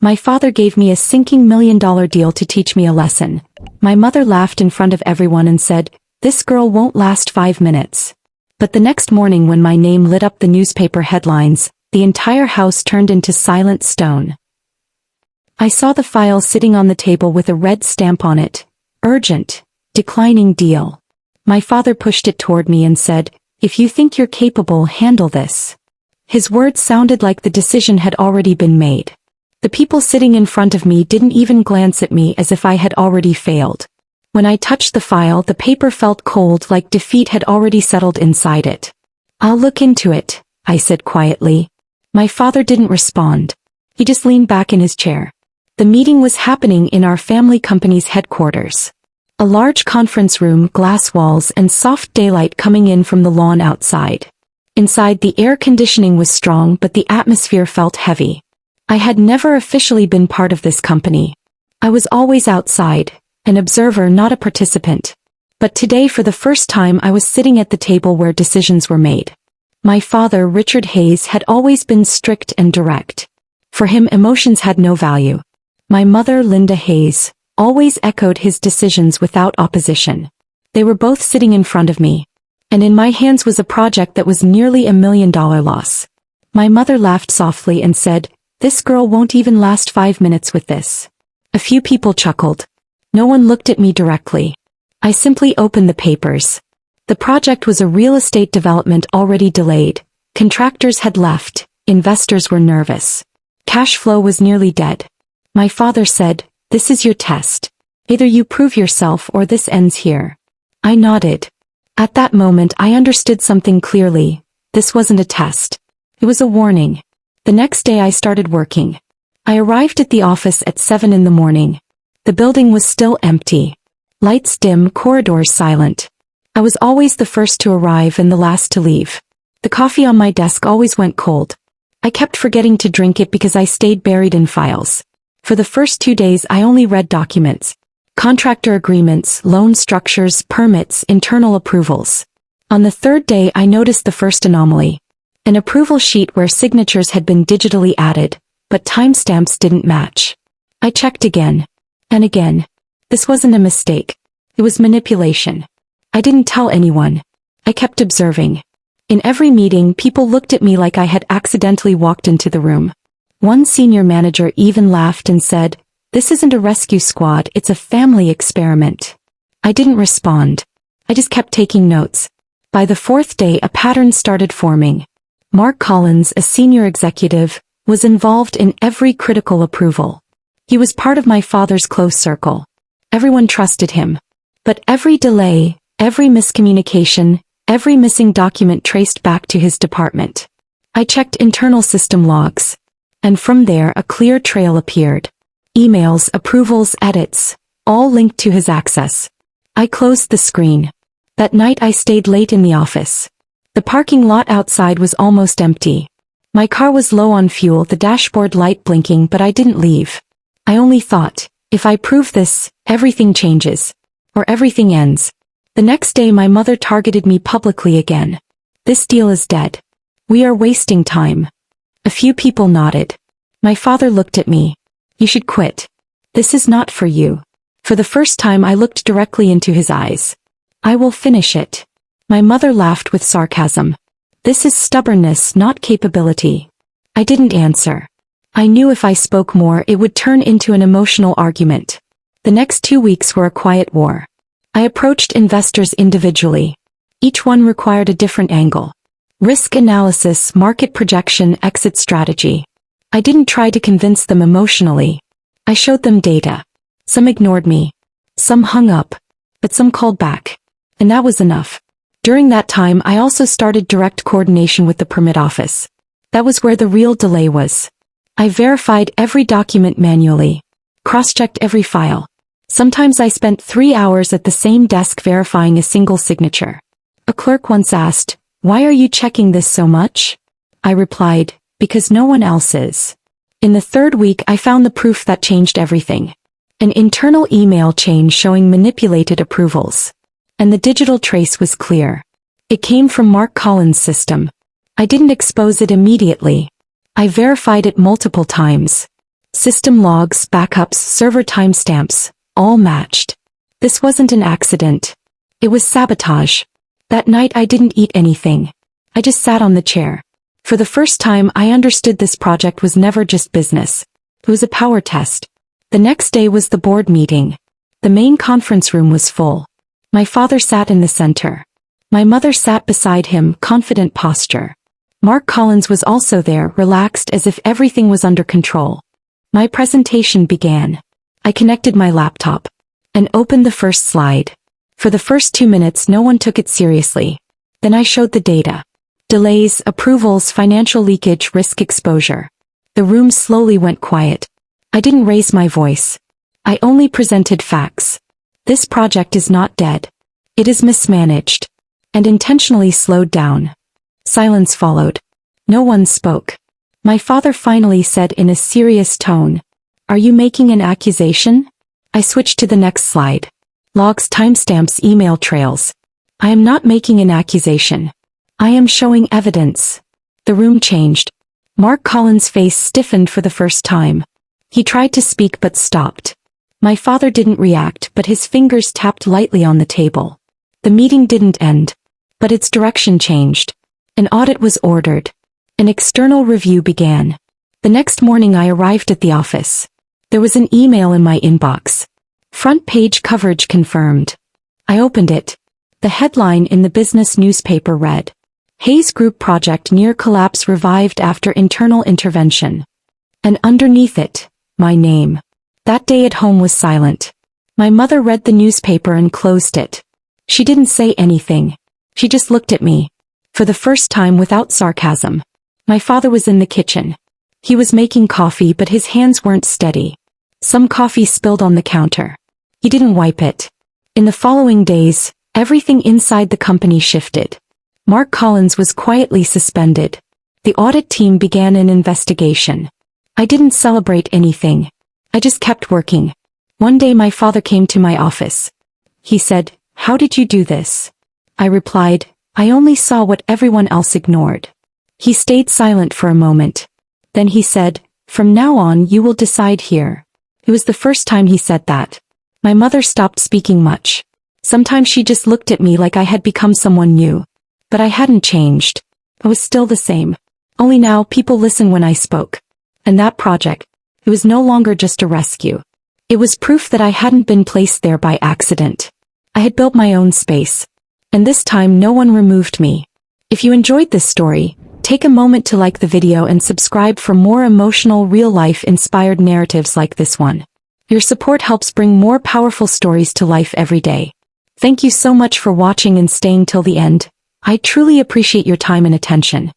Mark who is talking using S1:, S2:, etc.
S1: My father gave me a sinking $1 million deal to teach me a lesson. My mother laughed in front of everyone and said, "This girl won't last 5 minutes." But the next morning when my name lit up the newspaper headlines, the entire house turned into silent stone. I saw the file sitting on the table with a red stamp on it. Urgent. Declining deal. My father pushed it toward me and said, "If you think you're capable, handle this." His words sounded like the decision had already been made. The people sitting in front of me didn't even glance at me as if I had already failed. When I touched the file, the paper felt cold, like defeat had already settled inside it. "I'll look into it," I said quietly. My father didn't respond. He just leaned back in his chair. The meeting was happening in our family company's headquarters. A large conference room, glass walls, and soft daylight coming in from the lawn outside. Inside, the air conditioning was strong, but the atmosphere felt heavy. I had never officially been part of this company. I was always outside, an observer, not a participant. But today, for the first time, I was sitting at the table where decisions were made. My father, Richard Hayes, had always been strict and direct. For him, emotions had no value. My mother, Linda Hayes, always echoed his decisions without opposition. They were both sitting in front of me. And in my hands was a project that was nearly $1 million loss. My mother laughed softly and said, "This girl won't even last 5 minutes with this." A few people chuckled. No one looked at me directly. I simply opened the papers. The project was a real estate development already delayed. Contractors had left. Investors were nervous. Cash flow was nearly dead. My father said, "This is your test. Either you prove yourself or this ends here." I nodded. At that moment I understood something clearly. This wasn't a test. It was a warning. The next day I started working. I arrived at the office at 7 in the morning. The building was still empty. Lights dim, corridors silent. I was always the first to arrive and the last to leave. The coffee on my desk always went cold. I kept forgetting to drink it because I stayed buried in files. For the first 2 days I only read documents. Contractor agreements, loan structures, permits, internal approvals. On the third day I noticed the first anomaly. An approval sheet where signatures had been digitally added, but timestamps didn't match. I checked again. And again. This wasn't a mistake. It was manipulation. I didn't tell anyone. I kept observing. In every meeting, people looked at me like I had accidentally walked into the room. One senior manager even laughed and said, "This isn't a rescue squad, it's a family experiment." I didn't respond. I just kept taking notes. By the 4th day, a pattern started forming. Mark Collins, a senior executive, was involved in every critical approval. He was part of my father's close circle. Everyone trusted him. But every delay, every miscommunication, every missing document traced back to his department. I checked internal system logs. And from there a clear trail appeared. Emails, approvals, edits, all linked to his access. I closed the screen. That night I stayed late in the office. The parking lot outside was almost empty. My car was low on fuel, the dashboard light blinking, but I didn't leave. I only thought, if I prove this, everything changes. Or everything ends. The next day my mother targeted me publicly again. "This deal is dead. We are wasting time." A few people nodded. My father looked at me. "You should quit. This is not for you." For the first time I looked directly into his eyes. "I will finish it." My mother laughed with sarcasm. "This is stubbornness, not capability." I didn't answer. I knew if I spoke more it would turn into an emotional argument. The next 2 weeks were a quiet war. I approached investors individually. Each one required a different angle. Risk analysis, market projection, exit strategy. I didn't try to convince them emotionally. I showed them data. Some ignored me. Some hung up. But some called back. And that was enough. During that time I also started direct coordination with the permit office. That was where the real delay was. I verified every document manually. Cross-checked every file. Sometimes I spent 3 hours at the same desk verifying a single signature. A clerk once asked, "Why are you checking this so much?" I replied, "Because no one else is." In the 3rd week I found the proof that changed everything. An internal email chain showing manipulated approvals. And the digital trace was clear. It came from Mark Collins' system. I didn't expose it immediately. I verified it multiple times. System logs, backups, server timestamps, all matched. This wasn't an accident. It was sabotage. That night I didn't eat anything. I just sat on the chair. For the first time I understood this project was never just business. It was a power test. The next day was the board meeting. The main conference room was full. My father sat in the center. My mother sat beside him, confident posture. Mark Collins was also there, relaxed as if everything was under control. My presentation began. I connected my laptop and opened the first slide. For the first 2 minutes no one took it seriously. Then I showed the data. Delays, approvals, financial leakage, risk exposure. The room slowly went quiet. I didn't raise my voice. I only presented facts. This project is not dead. It is mismanaged. And intentionally slowed down. Silence followed. No one spoke. My father finally said in a serious tone, "Are you making an accusation?" I switched to the next slide. Logs, timestamps, email trails. I am not making an accusation. I am showing evidence. The room changed. Mark Collins' face stiffened for the first time. He tried to speak but stopped. My father didn't react, but his fingers tapped lightly on the table. The meeting didn't end. But its direction changed. An audit was ordered. An external review began. The next morning I arrived at the office. There was an email in my inbox. Front page coverage confirmed. I opened it. The headline in the business newspaper read, "Hayes Group project near collapse revived after internal intervention." And underneath it, my name. That day at home was silent. My mother read the newspaper and closed it. She didn't say anything. She just looked at me. For the first time without sarcasm. My father was in the kitchen. He was making coffee but his hands weren't steady. Some coffee spilled on the counter. He didn't wipe it. In the following days, everything inside the company shifted. Mark Collins was quietly suspended. The audit team began an investigation. I didn't celebrate anything. I just kept working. One day my father came to my office. He said, "How did you do this?" I replied, "I only saw what everyone else ignored." He stayed silent for a moment. Then he said, "From now on you will decide here." It was the first time he said that. My mother stopped speaking much. Sometimes she just looked at me like I had become someone new. But I hadn't changed. I was still the same. Only now people listen when I spoke. And that project, it was no longer just a rescue. It was proof that I hadn't been placed there by accident. I had built my own space. And this time no one removed me. If you enjoyed this story, take a moment to like the video and subscribe for more emotional, real-life inspired narratives like this one. Your support helps bring more powerful stories to life every day. Thank you so much for watching and staying till the end. I truly appreciate your time and attention.